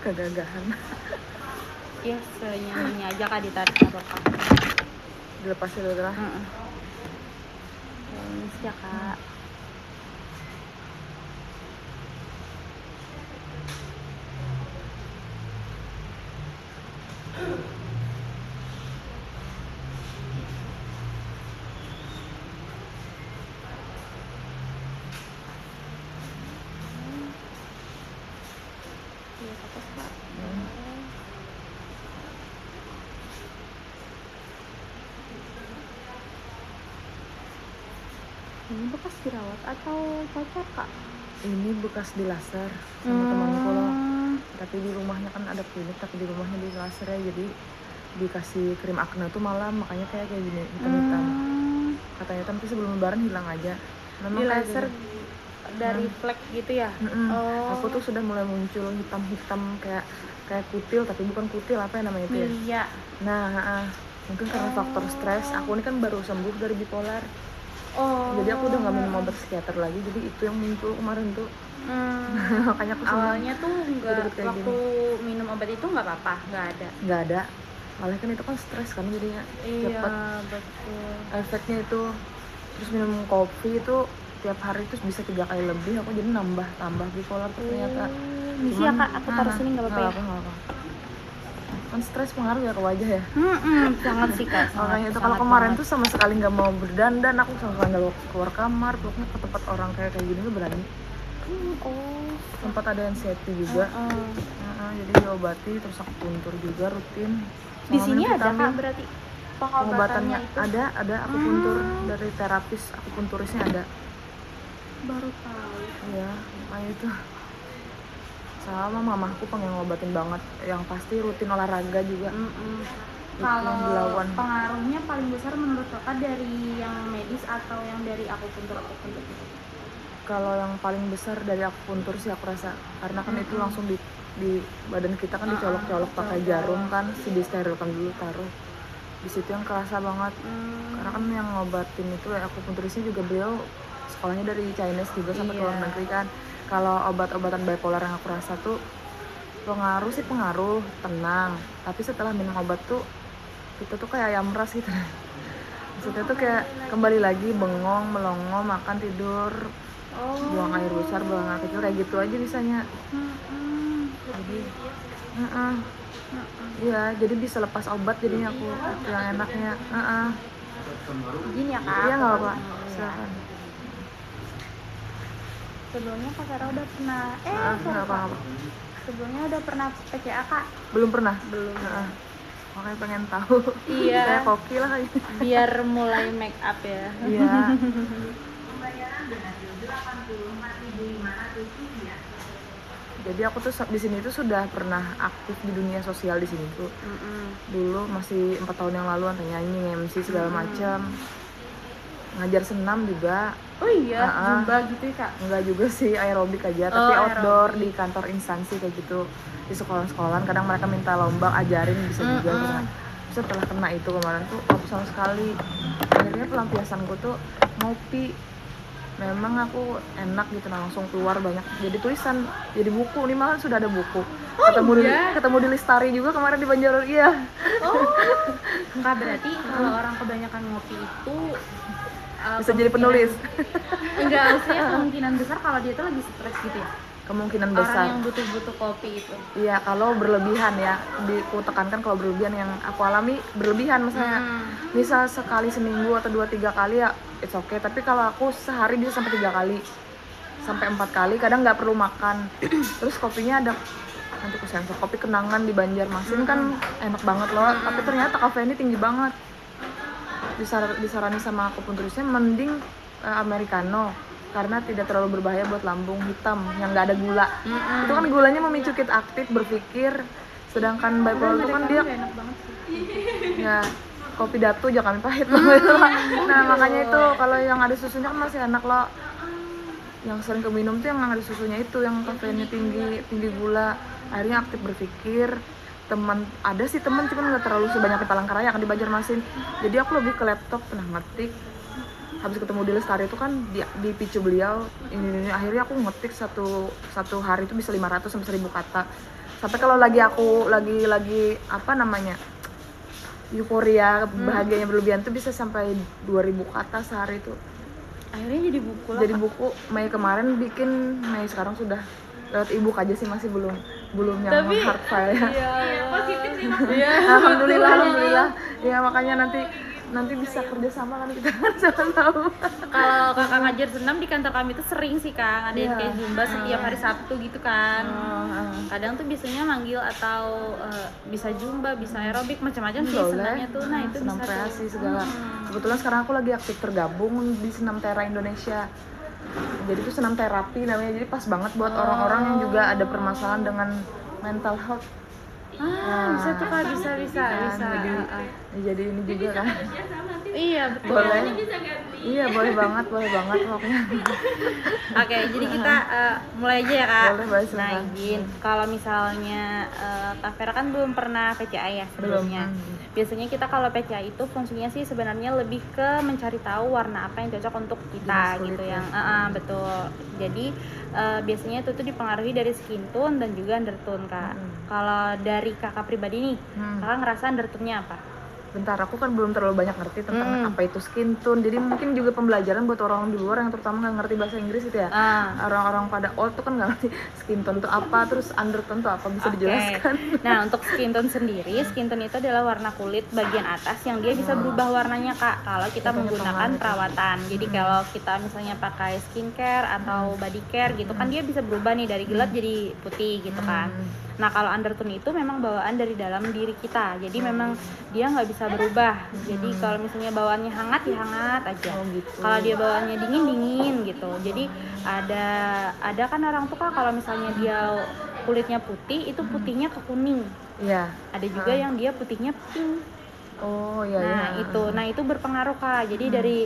Kegagahan. Iya, senyanyinya aja Kak ditarik taruh Kak. Dilepas dulu lah. Thanks ya Kak. Iya, fokus Kak. Ini bekas dirawat atau cacar Kak? Ini bekas di laser sama temanku loh. Tapi di rumahnya kan ada klinik, tapi di rumahnya di laser ya, jadi dikasih krim akne tuh malam, makanya kayak gini hitam-hitam. Katanya nanti sebelum lebaran hilang aja. Memang Di kayak laser gini. dari flek gitu ya? Oh. Aku tuh sudah mulai muncul hitam-hitam kayak kutil, tapi bukan kutil, apa ya namanya itu ya? Iya. Nah, mungkin karena faktor stres. Aku ini kan baru sembuh dari bipolar. Oh. Jadi aku udah nggak minum obat psikiater lagi, jadi itu yang muncul kemarin tuh. Makanya aku awalnya tuh nggak, waktu gini. minum obat itu nggak apa-apa, nggak ada. Malah kan itu kan stres kan jadinya. Iya, Cepet betul. efeknya itu. Terus minum kopi itu tiap hari terus bisa 3 kali lebih, aku jadi tambah bipolar ternyata. Misi ya Kak, aku taruh sini nggak apa-apa ya? Nggak apa-apa. Kan stres pengaruh ya ke wajah ya. Sangat sih Kak. Makanya itu kalau kemarin tuh sama sekali nggak mau berdandan, aku sama sekali nggak keluar kamar, pokoknya ke tempat orang kayak gini tuh berani. Sempat ada anxiety juga. Jadi diobati, terus aku puntur juga rutin. Di sini ada Kak berarti pengobatannya itu? Ada aku puntur dari terapis, aku punturisnya ada. Baru tahu. Iya, makanya itu. Sama mamaku pengen ngobatin banget, yang pasti rutin olahraga juga. Kalau pengaruhnya paling besar menurut Kakak dari yang medis atau yang dari akupuntur gitu? Kalau yang paling besar dari akupuntur sih aku rasa, karena kan itu langsung di badan kita kan dicolok-colok pakai jarum kan, disterilkan dulu taruh. Di situ yang kerasa banget. Karena kan yang ngobatin itu akupunturisnya juga beliau sekolahnya dari Chinese juga sampai ke luar negeri kan. Kalau obat-obatan bipolar yang aku rasa tuh pengaruh, tenang. Tapi setelah minum obat tuh kita tuh kayak ayam ras gitu. Maksudnya tuh kayak kembali lagi bengong, melongo, makan, tidur, buang air besar, buang air kecil, kayak gitu aja bisanya. Jadi, iya, jadi bisa lepas obat jadinya aku, itu yang enaknya. Gini ya Kak? Iya nggak apa-apa, silakan. Sebelumnya Kak Sarah udah pernah, nggak apa-apa. Sebelumnya udah pernah PCA Kak? Belum pernah. Belum. Makanya pengen tahu. Iya. Kayak koki lah kayak. Biar mulai make up ya. Iya. Jadi aku tuh di sini tuh sudah pernah aktif di dunia sosial di sini tuh. Dulu masih 4 tahun yang lalu, nyanyi, MC segala macam. Ngajar senam juga. Oh iya, zumba gitu ya Kak? Enggak juga sih, aerobik aja, tapi outdoor aerobik. Di kantor instansi kayak gitu, di sekolah-sekolahan kadang mereka minta lomba, ajarin bisa juga kan. Setelah kena itu kemarin tuh aku sama sekali, akhirnya pelampiasanku tuh ngopi. Memang aku enak gitu, langsung keluar banyak, jadi tulisan, jadi buku, nih malah sudah ada buku. Ketemu di Lestari juga kemarin di Banjarnegara. Iya. Kak, berarti kalau orang kebanyakan ngopi itu bisa jadi penulis. Enggak, maksudnya kemungkinan besar kalau dia tuh lagi stres gitu ya? Kemungkinan besar. Orang yang butuh kopi itu. Iya, kalau berlebihan ya, aku tekankan kalau berlebihan, yang aku alami berlebihan misalnya. Misal sekali seminggu atau 2-3 kali ya it's okay, tapi kalau aku sehari bisa sampai 3 kali. Sampai 4 kali, kadang nggak perlu makan. Terus kopinya ada, nanti aku sensor, kopi kenangan di Banjarmasin kan enak banget loh, tapi ternyata kafeinnya tinggi banget. Disarani sama akupunturisnya mending americano karena tidak terlalu berbahaya buat lambung, hitam yang nggak ada gula. Itu kan gulanya memicu kita aktif berpikir, sedangkan bipolar itu kan dia enak banget sih. Ya kopi datu aja kami pahit. Nah makanya itu kalau yang ada susunya kan masih enak loh. Yang sering keminum tuh yang ada susunya itu, yang kafeinnya tinggi gula, akhirnya aktif berpikir. Ada sih teman, cuman nggak terlalu sebanyak di Palangkaraya kan di Banjarmasin. Jadi aku lebih ke laptop, pernah ngetik habis ketemu di Lestari itu kan dipicu beliau ini akhirnya aku ngetik satu hari itu bisa 500 sampai 1000 kata. Sampai kalau lagi apa namanya, euforia, bahagianya berlebihan tuh bisa sampai 2000 kata sehari tuh. Akhirnya jadi buku lah. Jadi buku Mei kemarin bikin, Mei sekarang sudah lewat ebook aja sih, masih belum yang hard file ya. Iya, positif sih maksudnya. Alhamdulillah. Ya makanya nanti bisa kerja sama kan kita kan, siapa tahu. Kalau kakak ngajar senam di kantor kami tuh sering sih Kang, ada yang kayak zumba setiap hari Sabtu gitu kan. Kadang tuh biasanya manggil atau bisa zumba, bisa aerobik, macam-macam sih senamnya tuh. Nah itu senam bisa kreasi tuh. segala. Kebetulan sekarang aku lagi aktif tergabung di Senam Tera Indonesia. Jadi itu senam terapi namanya, jadi pas banget buat orang-orang yang juga ada permasalahan dengan mental health. Bisa tuh Kak, bisa. Jadi ini juga kan. Iya betul. Boleh. Iya boleh banget pokoknya. Oke, jadi kita mulai aja ya Kak. Boleh, nah izin, kalau misalnya Kak Vera kan belum pernah PCA ya sebelumnya. Biasanya kita kalau PCA itu fungsinya sih sebenarnya lebih ke mencari tahu warna apa yang cocok untuk kita gitu yang betul. Jadi biasanya itu tuh dipengaruhi dari skin tone dan juga undertone Kak. Kalau dari kakak pribadi nih, kakak ngerasa undertone-nya apa? Bentar, aku kan belum terlalu banyak ngerti tentang apa itu skin tone. Jadi mungkin juga pembelajaran buat orang di luar yang terutama nggak ngerti bahasa Inggris itu ya. Orang-orang pada old tuh kan nggak ngerti skin tone itu apa, terus undertone itu apa, bisa dijelaskan? Nah untuk skin tone sendiri, skin tone itu adalah warna kulit bagian atas yang dia bisa berubah warnanya Kak kalau kita menggunakan perawatan. Jadi kalau kita misalnya pakai skincare atau body care gitu kan dia bisa berubah nih dari gelap jadi putih gitu kan. Nah kalau undertone itu memang bawaan dari dalam diri kita, jadi memang dia nggak bisa berubah. Jadi kalau misalnya bawaannya hangat ya hangat aja, kalau dia bawaannya dingin gitu. Jadi ada kan orang tuh Kak, kalau misalnya dia kulitnya putih itu putihnya ke kuning. Iya. Ada juga yang dia putihnya pink. Oh iya. Nah itu berpengaruh Kak. Jadi dari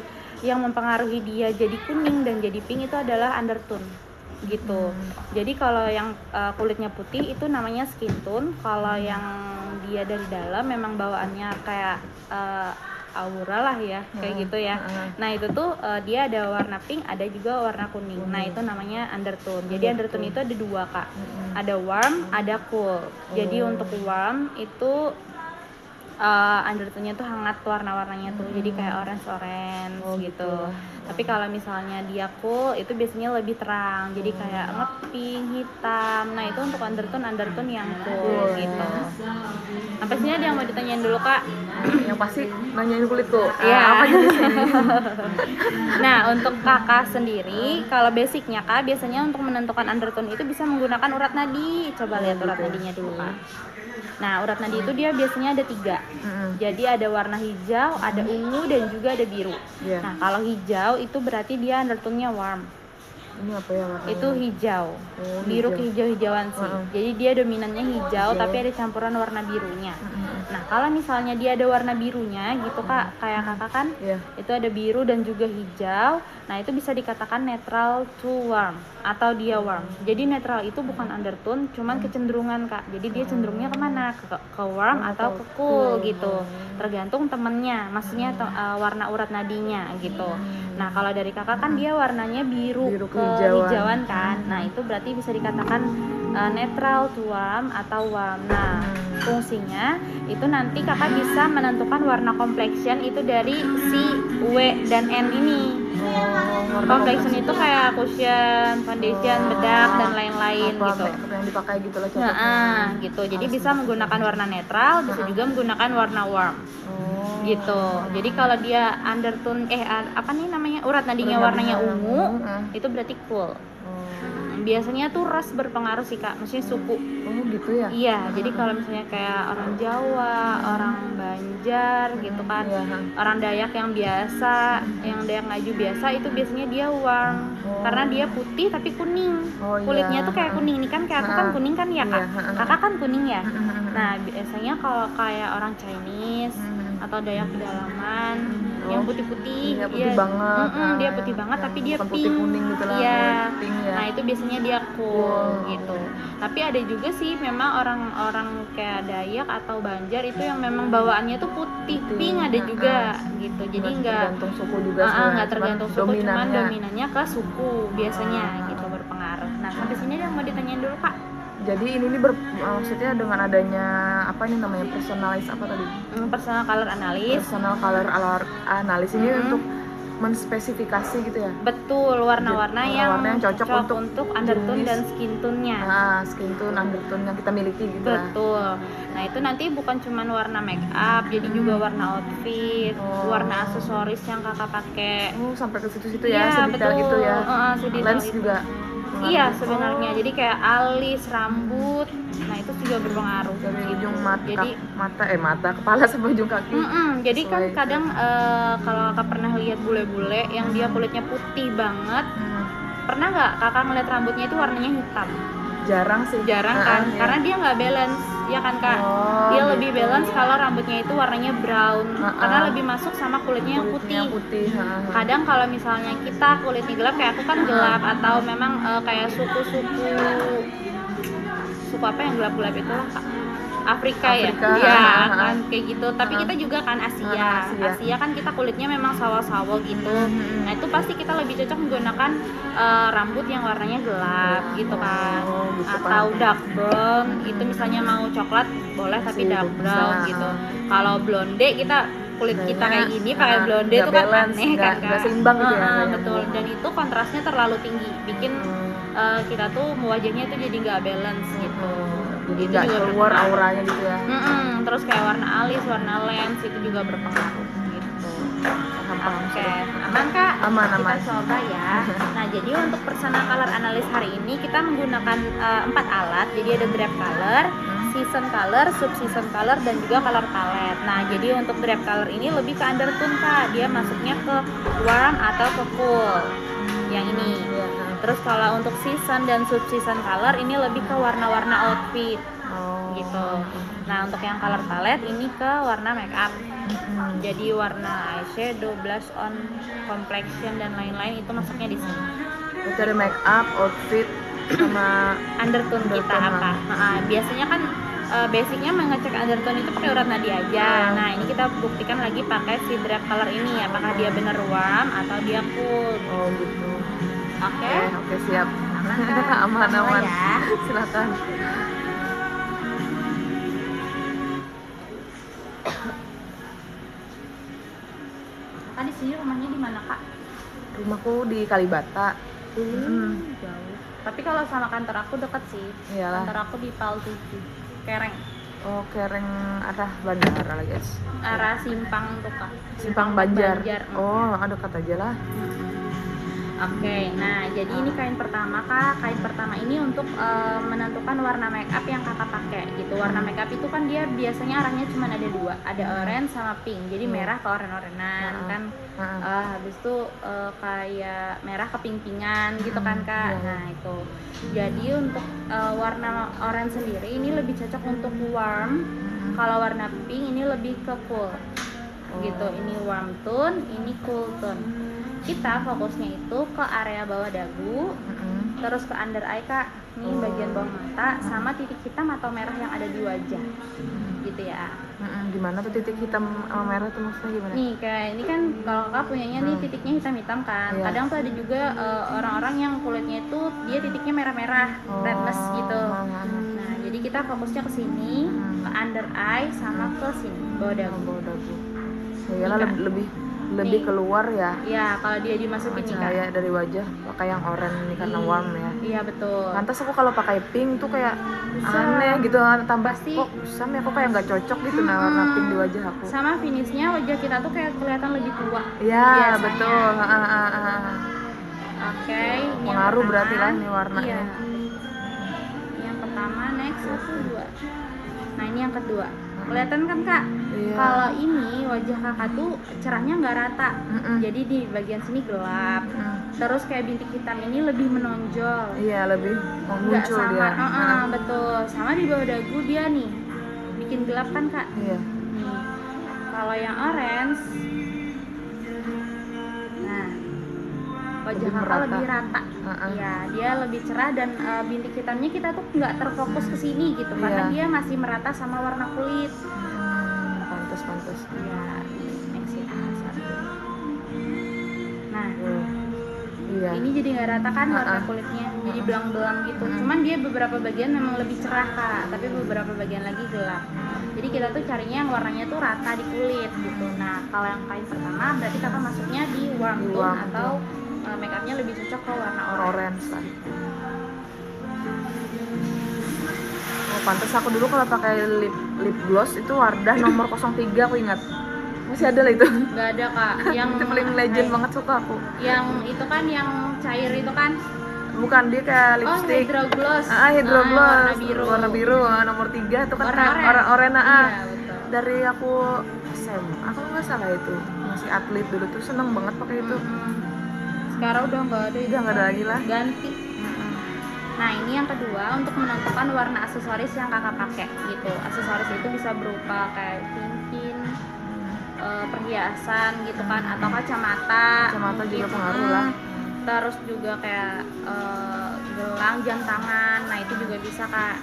yang mempengaruhi dia jadi kuning dan jadi pink itu adalah undertone gitu. Jadi kalau yang kulitnya putih itu namanya skin tone. Kalau yang dia dari dalam memang bawaannya kayak aura lah ya, kayak gitu ya. Nah itu tuh dia ada warna pink, ada juga warna kuning. Nah itu namanya undertone. Jadi undertone itu ada dua Kak. Ada warm, ada cool. Jadi untuk warm itu undertone-nya tuh hangat warna-warnanya tuh, jadi kayak orange gitu. Tapi kalau misalnya dia cool itu biasanya lebih terang, jadi kayak ngepink, hitam. Nah itu untuk undertone yang cool gitu. Apa sih ada yang mau ditanyain dulu Kak? Yang pasti nanyain kulitku. Iya. Apa jenisnya? Nah untuk kakak sendiri, kalau basicnya Kak biasanya untuk menentukan undertone itu bisa menggunakan urat nadi. Coba lihat urat nadinya dulu Kak. Nah urat nadi itu dia biasanya ada 3. Jadi ada warna hijau, ada ungu dan juga ada biru. Nah kalau hijau itu berarti dia undertone-nya warm. Ini apa ya warnanya? Itu hijau. Biru hijau-hijauan sih. Jadi dia dominannya hijau tapi ada campuran warna birunya. Nah kalau misalnya dia ada warna birunya gitu Kak, kayak kakak kan itu ada biru dan juga hijau. Nah itu bisa dikatakan netral to warm atau dia warm. Jadi netral itu bukan undertone, cuman kecenderungan Kak. Jadi dia cenderungnya kemana? Ke warm atau ke cool gitu. Tergantung temennya, maksudnya warna urat nadinya gitu. Nah kalau dari kakak kan dia warnanya biru ke hijauan kan. Nah itu berarti bisa dikatakan netral to warm atau warm. Nah fungsinya itu nanti kakak bisa menentukan warna complexion itu dari si W dan N ini. Complexion itu kayak cushion, foundation, bedak dan lain-lain gitu. Yang dipakai gitu loh gitu. Jadi bisa menggunakan warna netral, bisa juga menggunakan warna warm. Gitu. Jadi kalau dia undertone apa nih namanya? Urat nadinya warnanya ungu, itu berarti cool. Biasanya tuh ras berpengaruh sih Kak, maksudnya suku. Oh gitu ya? Iya, jadi kalau misalnya kayak orang Jawa, orang Banjar gitu kan, orang Dayak yang biasa, yang Dayak Ngaju biasa itu biasanya dia warm, karena dia putih tapi kuning. Kulitnya tuh kayak kuning, ini kan kayak aku kan kuning kan ya Kak, kakak kan kuning ya. Nah biasanya kalau kayak orang Chinese atau Dayak pedalaman yang putih-putih. Iya, putih banget. Dia putih banget tapi dia bukan pink. Putih kuning gitu lah. Iya. Pink ya. Nah, itu biasanya dia cool gitu. Tapi ada juga sih memang orang-orang kayak Dayak atau Banjar itu yang memang bawaannya tuh putih pink ada juga gitu. Jadi enggak tergantung suku juga sih. Enggak tergantung suku, cuman dominannya ke suku biasanya gitu berpengaruh. Nah, sampai sini yang mau ditanyain dulu, Kak. Jadi ini maksudnya dengan adanya apa ini namanya personalize apa tadi? Personal color analysis. Personal color analysis ini untuk menspesifikasi gitu ya. Betul, warna-warna yang cocok untuk undertone dan skin tone-nya. Skin tone, undertone yang kita miliki gitu. Betul. Nah, itu nanti bukan cuma warna make up, jadi juga warna outfit, warna aksesoris yang Kakak pakai. Sampai ke situ-situ ya, sedetail gitu ya. Lens juga. Iya, sebenarnya. Jadi kayak alis, rambut, nah itu juga berpengaruh dari gitu. Ujung mata, kepala sampai ujung kaki. Jadi kan kadang kalau Kakak pernah lihat bule-bule yang dia kulitnya putih banget, pernah nggak Kakak ngeliat rambutnya itu warnanya hitam? Jarang sih. Jarang kan, karena dia nggak balance, ya kan Kak? Dia lebih balance kalau rambutnya itu warnanya brown, karena lebih masuk sama kulitnya yang putih. Kadang kalau misalnya kita kulitnya gelap, kayak aku kan gelap, atau memang kayak suku apa yang gelap-gelap itu lah Kak? Afrika ya, kan kayak gitu. Tapi kita juga kan Asia kan kita kulitnya memang sawo-sawo gitu. Nah itu pasti kita lebih cocok menggunakan rambut yang warnanya gelap gitu kan, atau dark brown. Itu misalnya mau coklat boleh tapi dark brown gitu. Kalau blonde kulit kita kayak gini pakai blonde itu kan aneh kan Kak? Nggak seimbang gitu ya. Betul. Dan itu kontrasnya terlalu tinggi, bikin kita tuh wajahnya tuh jadi nggak balance gitu. Jadi nggak keluar auranya gitu ya. Terus kayak warna alis, warna lens itu juga berpengaruh gitu. Oke, aman Kak? Aman. Kita coba ya. Nah, jadi untuk personal color analysis hari ini kita menggunakan 4 alat. Jadi ada drap color, season color, subseason color, dan juga color palette. Nah, jadi untuk drap color ini lebih ke undertone Kak. Dia masuknya ke warm atau ke cool. Yang ini. Terus kalau untuk season dan subseason color ini lebih ke warna-warna outfit gitu. Nah, untuk yang color palette ini ke warna makeup. Jadi warna eyeshadow, blush on, complexion dan lain-lain itu masuknya di sini. Dari makeup, outfit sama undertone kita apa? Biasanya kan basicnya mengecek undertone itu pakai urat nadi aja. Nah, ini kita buktikan lagi pakai si drap color ini, apakah dia bener warm atau dia cool. Gitu. Oke, siap. Aman. Ya. Silakan. Kak, di sini rumahnya di mana Kak? Rumahku di Kalibata. Jauh. Tapi kalau sama kantor aku dekat sih. Iyalah. Kantor aku di PAL 7, Kereng. Kereng arah bandara lah guys. Arah Simpang tuh Kak. Simpang Banjar. Dekat aja lah. Oke, nah jadi ini kain pertama Kak. Kain pertama ini untuk menentukan warna makeup yang Kakak pakai gitu. Warna makeup itu kan dia biasanya arahnya cuma ada 2, ada orange sama pink. Jadi merah ke oren-orenan kan. Habis itu kayak merah ke pink-pinkan gitu kan Kak. Nah itu. Jadi untuk warna orange sendiri ini lebih cocok untuk warm. Kalau warna pink ini lebih ke cool. Gitu. Ini warm tone, ini cool tone. Kita fokusnya itu ke area bawah dagu, terus ke under eye Kak, ini bagian bawah mata, sama titik hitam atau merah yang ada di wajah, gitu ya. Gimana tuh titik hitam sama merah tuh maksudnya gimana? Nih kayak ini kan kalau Kakak punyanya nih titiknya hitam-hitam kan, kadang tuh ada juga orang-orang yang kulitnya itu dia titiknya merah-merah, redness gitu. Nah jadi kita fokusnya ke sini, ke under eye sama ke sini bawah dagu. Iyalah lebih keluar ya. Iya, kalau dia dimasukin nih cahaya dari wajah pakai yang oranye ini karena warm ya. Iya betul. Lantas aku kalau pakai pink tuh kayak aneh gitu, tambah kok kusam ya, kok kayak nggak cocok gitu warna pink di wajah aku. Sama finishnya wajah kita tuh kayak kelihatan lebih tua. Iya betul. Oke. Pengaruh berarti lah nih warnanya. Iya. Yang pertama, next 1, 2. Nah ini yang kedua. Kelihatan kan Kak? Kalau ini wajah Kakak tuh cerahnya nggak rata. Jadi di bagian sini gelap. Terus kayak bintik hitam ini lebih menonjol. Iya, lebih muncul sama, dia. betul. Sama di bawah dagu dia nih bikin gelap kan Kak? Iya. Nih. Kalau yang orange wajah kakak lebih rata. Iya, dia lebih cerah dan bintik hitamnya kita tuh nggak terfokus ke sini gitu, karena dia masih merata sama warna kulit. Pantes. Iya, next ya satu. Nah, ini jadi nggak rata kan warna kulitnya, jadi belang-belang gitu. Cuman dia beberapa bagian memang lebih cerah kak, tapi beberapa bagian lagi gelap. Jadi kita tuh carinya yang warnanya tuh rata di kulit gitu. Nah, kalau yang kain pertama berarti kakak masuknya di warm tone atau makeupnya lebih cocok ke warna orange lah. Oh, pantas aku dulu kalau pakai lip gloss itu Wardah nomor 03 aku ingat. Masih ada lah itu. Nggak ada kak. Yang itu paling legend banget suka aku. Yang itu kan yang cair itu kan? Bukan, dia kayak lipstick. Hydro gloss. Hydro gloss. Warna biru. Nomor 3 itu kan oranye. Dari aku SMA, aku nggak salah itu. Masih atlet dulu tuh seneng banget pakai itu. Sekarang udah nggak ada. Udah nggak ada lagi lah. Ganti. Nah ini yang kedua untuk menentukan warna aksesoris yang kakak pakai gitu. Aksesoris itu bisa berupa kayak cincin, perhiasan gitu kan, atau kacamata juga pengaruh lah. Terus juga kayak gelang, jam tangan, nah itu juga bisa kak.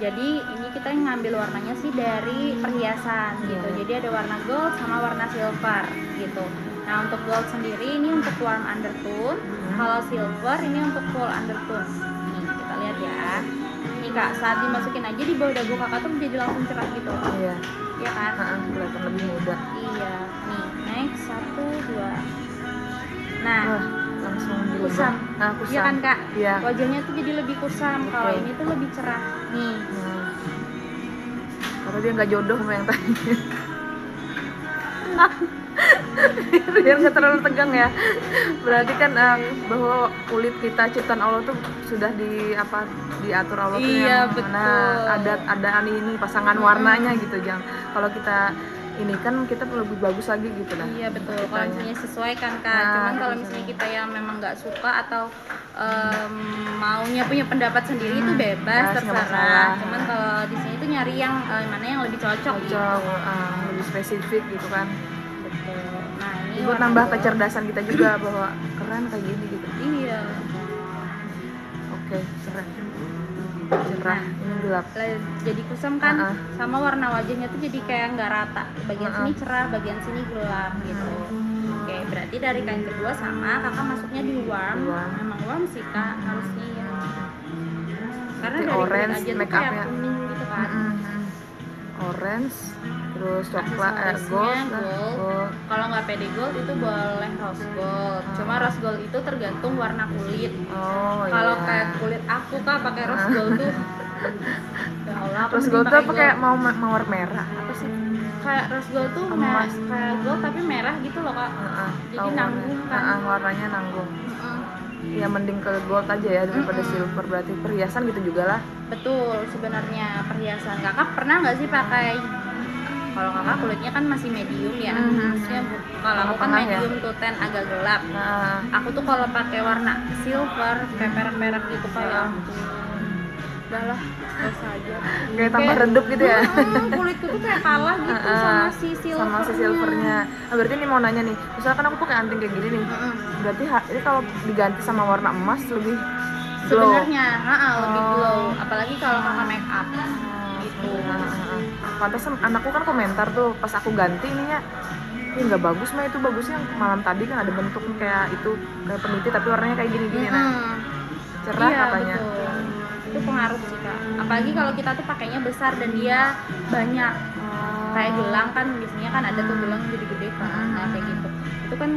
Jadi ini kita ngambil warnanya sih dari perhiasan gitu. Jadi ada warna gold sama warna silver gitu. Nah untuk gold sendiri ini untuk warm undertone, kalau silver ini untuk full undertone. Nih kita lihat ya. Nih kak, saat dimasukin aja di bawah dagu kakak tuh jadi langsung cerah gitu. Iya. Iya kan? Kelihatan lebih muda. Iya. Nih next 1, 2. Nah. Langsung kusam. Iya kan kak? Iya. Wajahnya tuh jadi lebih kusam. Kalau ini tuh lebih cerah. Nih. Karena dia nggak jodoh sama yang tadi. Biar nggak terlalu tegang ya. Berarti kan bahwa kulit kita ciptaan Allah tuh sudah diatur Allah tuh yang betul. Ada ini pasangan warnanya gitu. Jangan kalau kita ini kan kita lebih bagus lagi gitu lah. Iya betul. Kalau misalnya sesuai kan kak. Cuman kalau misalnya kita yang memang nggak suka atau maunya punya pendapat sendiri itu bebas terserah. Cuman kalau di sini tuh nyari yang mana yang lebih cocok gitu. Lebih spesifik gitu kan. Betul. Nah ini buat nambah kecerdasan kita juga bahwa keren kayak gini gitu. Iya. Oke, cerah. Ini gelap. Jadi kusam kan, sama warna wajahnya tuh jadi kayak nggak rata. Bagian sini cerah, bagian sini gelap gitu. Oke, berarti dari kain kedua sama kakak masuknya di warm. Memang warm sih kak harusnya ya. Karena dari orange aja tuh kayak kuning gitu kan. Orange, terus coklat, gold. Kalau nggak pede gold itu boleh rose gold. Cuma rose gold itu tergantung warna kulit. Kalau kayak kulit aku kak pakai rose gold tuh. Ya Allah, rose gold tuh apa kayak mawar merah? Apa sih? Kayak rose gold tuh kayak gold tapi merah gitu loh kak. Jadi nanggung kan. Warnanya nanggung. Ya mending ke gold aja ya daripada silver. Berarti perhiasan gitu juga lah. Betul, sebenarnya perhiasan. Kakak pernah nggak sih pakai? Kalau kakak kulitnya kan masih medium ya. Maksudnya kalau aku kan medium to tan agak gelap. Aku tuh kalau pakai warna silver kayak perak-perak gitu kayak udahlah biasa aja. Kayak tambah redup gitu ya. Kulitku tuh kayak kalah gitu sama si silver. Sama si silvernya. Nah, berarti nih mau nanya nih, misalkan aku pakai anting kayak gini nih. Berarti ini kalau diganti sama warna emas lebih glow. Sebenarnya, lebih glow. Apalagi kalau kakak make up gitu. Pantas anakku kan komentar tuh pas aku ganti ininya, ini nggak bagus mah, itu bagusnya yang malam tadi kan ada bentuk kayak itu kayak peniti tapi warnanya kayak gini-gini cerah katanya. Betul. Itu pengaruh sih kak. Apalagi kalau kita tuh pakainya besar dan dia banyak. Kayak gelang kan biasanya kan ada tuh gelang gede-gede kan. Nah kayak gitu. Itu kan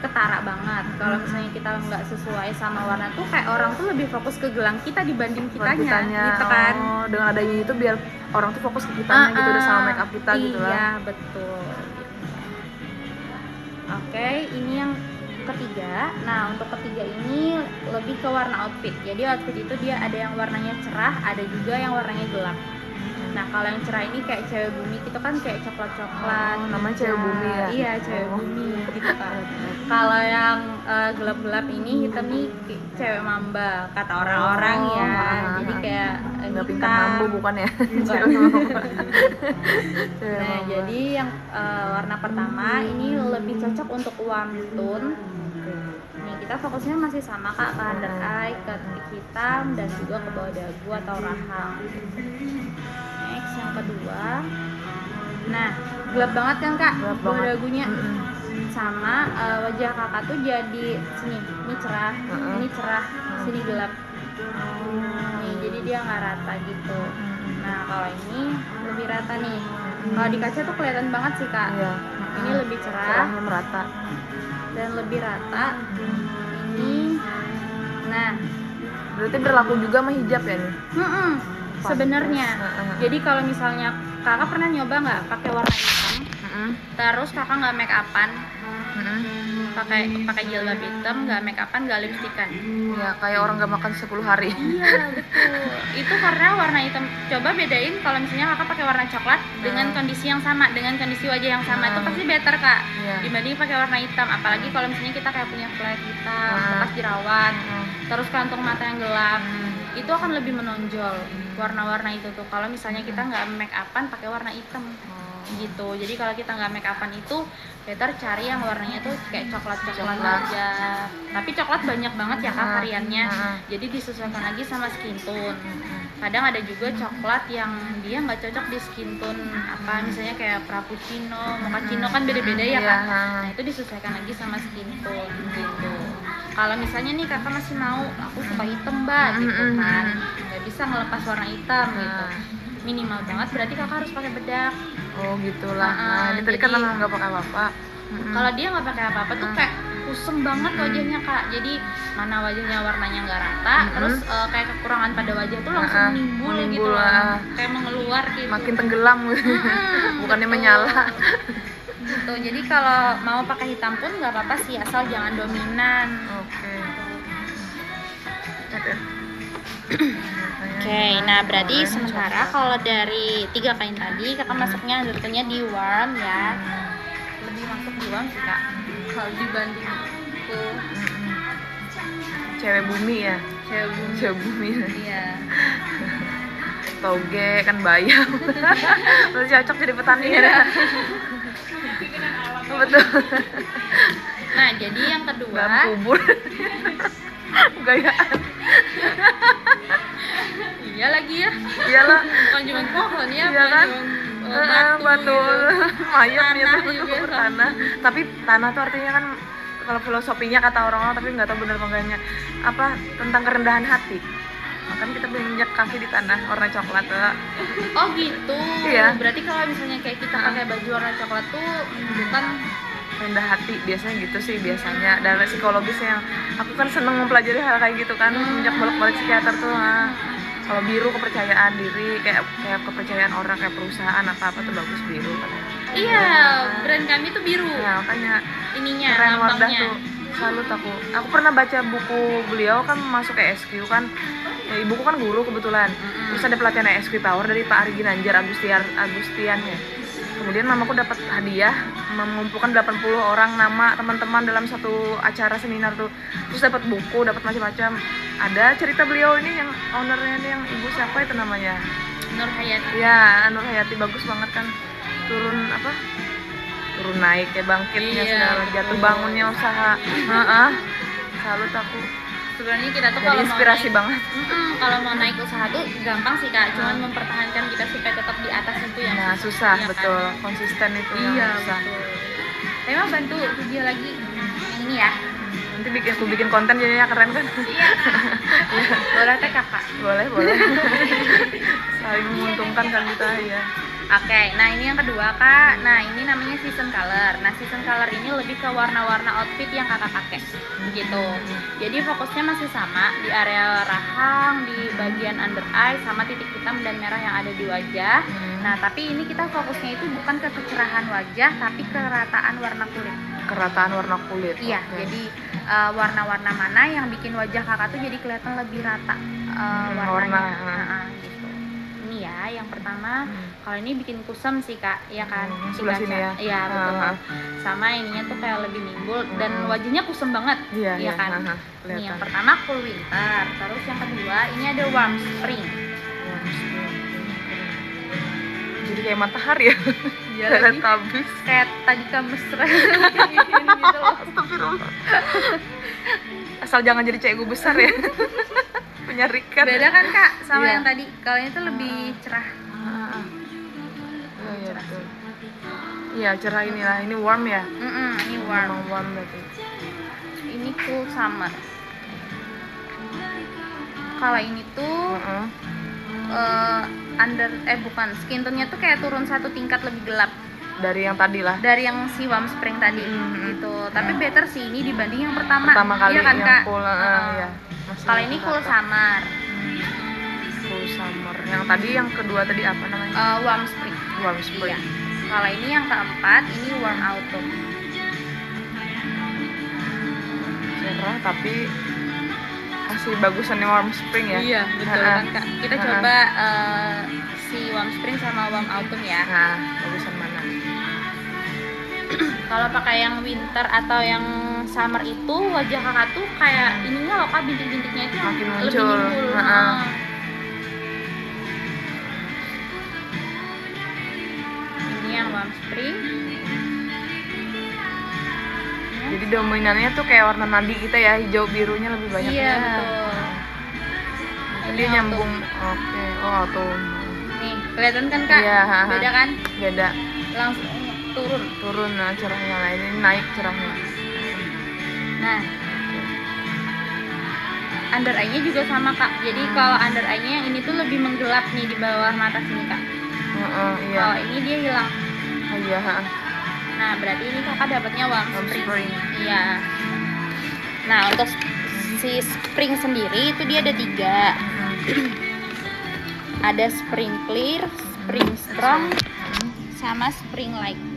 ketara banget. Kalau misalnya kita nggak sesuai sama warna tuh kayak orang tuh lebih fokus ke gelang kita dibanding kitanya gitu kan. Dengan adanya itu biar orang tuh fokus ke kitanya gitu udah sama make up kita gitu lah. Iya betul. Oke, ini yang ketiga. Nah untuk ketiga ini lebih ke warna outfit. Jadi outfit itu dia ada yang warnanya cerah, ada juga yang warnanya gelap. Nah kalau yang cerah ini kayak cewek bumi gitu kan, kayak coklat-coklat. Namanya cewek bumi ya? Iya cewek bumi gitu kan. Kalau yang gelap-gelap ini hitam nih cewek mamba kata orang-orang ya. Jadi kayak nggak pintar mambu bukan ya? Nah jadi yang warna pertama ini lebih cocok untuk warm tone. Nih kita fokusnya masih sama kak, ke under eye, ke titik hitam, dan juga ke bawah dagu atau rahang. Next yang kedua, nah gelap banget kan kak bawah dagunya. Sama wajah kakak tuh jadi sini, ini cerah, ini cerah, sini gelap. Nih jadi dia nggak rata gitu. Nah kalau ini lebih rata nih. Kalau di kaca tuh kelihatan banget sih kak. Ini lebih cerah, merata dan lebih rata. Ini, nah berarti berlaku juga sama hijab ya nih? Sebenarnya. Jadi kalau misalnya kakak pernah nyoba nggak pakai warna hitam, terus kakak nggak make upan, pakai jilbab hitam, nggak make upan, nggak lipstikan, ya kayak orang nggak makan 10 hari. Iya betul. Itu karena warna hitam. Coba bedain kalau misalnya kakak pakai warna coklat dengan kondisi yang sama, dengan kondisi wajah yang sama, itu pasti better kak dibanding pakai warna hitam. Apalagi kalau misalnya kita kayak punya flat hitam, bekas jerawat, terus kantung mata yang gelap, itu akan lebih menonjol warna-warna itu tuh. Kalau misalnya kita nggak make upan pakai warna hitam gitu. Jadi kalau kita nggak make upan itu better cari yang warnanya tuh kayak coklat aja. Tapi coklat banyak banget ya kak variannya. Jadi disesuaikan lagi sama skin tone. Kadang ada juga coklat yang dia nggak cocok di skin tone apa, misalnya kayak frappuccino, mochaccino kan beda-beda ya kak. Nah itu disesuaikan lagi sama skin tone gitu. Kalau misalnya nih kakak masih mau, aku suka hitam mbak gitu kan, nggak bisa ngelepas warna hitam gitu, minimal banget berarti kakak harus pakai bedak. Oh gitulah. Ini tadi kan nggak pakai apa-apa. Kalau dia nggak pakai apa-apa tuh kayak kusem banget wajahnya kak. Jadi mana wajahnya warnanya nggak rata, terus kayak kekurangan pada wajah tuh langsung nimbul gitu loh, kayak mengeluar gitu. Makin tenggelam gitu. Bukannya menyala. Gitu. Jadi kalau mau pakai hitam pun nggak apa-apa sih, asal jangan dominan. Oke, nah berarti sementara kalau dari 3 kain tadi kakak masuknya undertone-nya di warm ya, lebih masuk di warm sih kak kalau dibanding itu cewek bumi ya. Cewek bumi. Iya. Toge kan bayam. Terus cocok jadi petani ya. Betul. Nah jadi yang kedua kubur. Gayaan. Iya lagi ya. Iyalah. Bukan cuma pohon ya, iya kan? Batu, mayat juga tanah. Tapi tanah tuh artinya kan kalau filosofinya kata orang-orang, tapi nggak tahu benar enggaknya apa, tentang kerendahan hati. Makanya kita menginjak kaki di tanah warna coklat. Oh gitu. Iya. Berarti kalau misalnya kayak kita pakai baju warna coklat tuh menunjukkan rendah hati, biasanya gitu sih biasanya. Dan psikologisnya, aku kan seneng mempelajari hal kayak gitu kan, sejak bolak-balik psikiater tuh. Kalau biru kepercayaan diri, kayak kepercayaan orang, kayak perusahaan apa-apa tuh bagus biru kan. Iya, brand kami tuh biru. Ya makanya ininya, keren Wardah lambangnya. tuh. Salut aku. Aku pernah baca buku beliau kan masuk ke SQ kan. Ya, ibuku kan guru kebetulan. Terus ada pelatihan SQ Power dari Pak Ari Ginanjar Agustian ya. Kemudian mamaku dapat hadiah mengumpulkan 80 orang nama teman-teman dalam satu acara seminar tuh. Terus dapat buku, dapat macam-macam. Ada cerita beliau ini yang ownernya ini yang ibu siapa itu namanya? Nur Hayati. Ya, Nur Hayati bagus banget kan. Turun naik kayak bangkitnya segala, jatuh bangunnya usaha. Salut aku. Sebenarnya kita tuh jadi kalau inspirasi mau banget. Kalau mau naik usaha tuh gampang sih kak, cuman mempertahankan kita supaya tetap di atas itu yang susah ya, betul kan? Konsisten itu iya, yang susah. Betul. Tapi mah bantu video lagi yang ini ya. Nanti aku bikin konten jadinya keren kan? Iya. Boleh teh kakak? Boleh. Saling menguntungkan kan kita ya. Oke, nah ini yang kedua kak. Nah ini namanya season color. Nah season color ini lebih ke warna-warna outfit yang kakak pakai, gitu. Jadi fokusnya masih sama di area rahang, di bagian under eye, sama titik hitam dan merah yang ada di wajah. Nah tapi ini kita fokusnya itu bukan ke kecerahan wajah, tapi kerataan warna kulit. Kerataan warna kulit. Iya. Okay. Jadi warna-warna mana yang bikin wajah kakak tuh jadi kelihatan lebih rata warnanya. Gitu. Ini ya, yang pertama. Kalau ini bikin kusam sih kak, ya kan? Sebelah sini ya? Iya betul. Sama ininya tuh kayak lebih nimbul dan wajahnya kusam banget, iya kan? Ini yang pertama cool winter, terus yang kedua ini ada warm spring. Jadi kayak matahari ya? Iya lagi. Kayak tadi kamu mesra gitu loh. Asal jangan jadi cewek gue besar ya. Menyarikan. Beda kan kak sama Iya. yang tadi, kalau ini tuh lebih cerah. Iya betul. Iya cerah inilah, ini warm ya. Ini warm. Memang warm berarti. Ini cool summer. Kalau ini tuh bukan, skin tone-nya tuh kayak turun satu tingkat lebih gelap Dari yang tadi lah. dari yang si warm spring tadi gitu. Tapi better sih ini dibanding yang pertama Kali iya kan yang kak? cool, iya. Kalau ini cool summer. Cool summer. Yang tadi yang kedua tadi apa namanya? Warm spring. Warm spring. Iya. Kalau ini yang keempat ini warm autumn. Cerah tapi masih bagusan yang warm spring ya. Iya betul kan kak. Kita coba si warm spring sama warm autumn ya. Nah, bagusan mana? Kalau pakai yang winter atau yang summer itu wajah kakak tuh kayak ininya loh kak, bintik-bintiknya itu yang Makin lebih muncul. nimbul. Ini yang warm spring. Jadi dominannya tuh kayak warna nadi kita ya, hijau birunya lebih banyak. Iya ya. betul. Ini dia nyambung. Oke. Oh autumn. Nih kelihatan kan kak? Iya, Beda kan? Beda. Langsung turun. Nah cerahnya lah, ini naik cerahnya. Nah, under eye-nya juga sama kak. Jadi kalau under eye-nya yang ini tuh lebih menggelap nih di bawah mata sini kak. Iya. Kalau ini dia hilang. Oh, iya. Nah, berarti ini kakak dapatnya warm spring. Iya. Nah, untuk si spring sendiri itu dia ada 3. Ada spring clear, spring strong, sama spring light.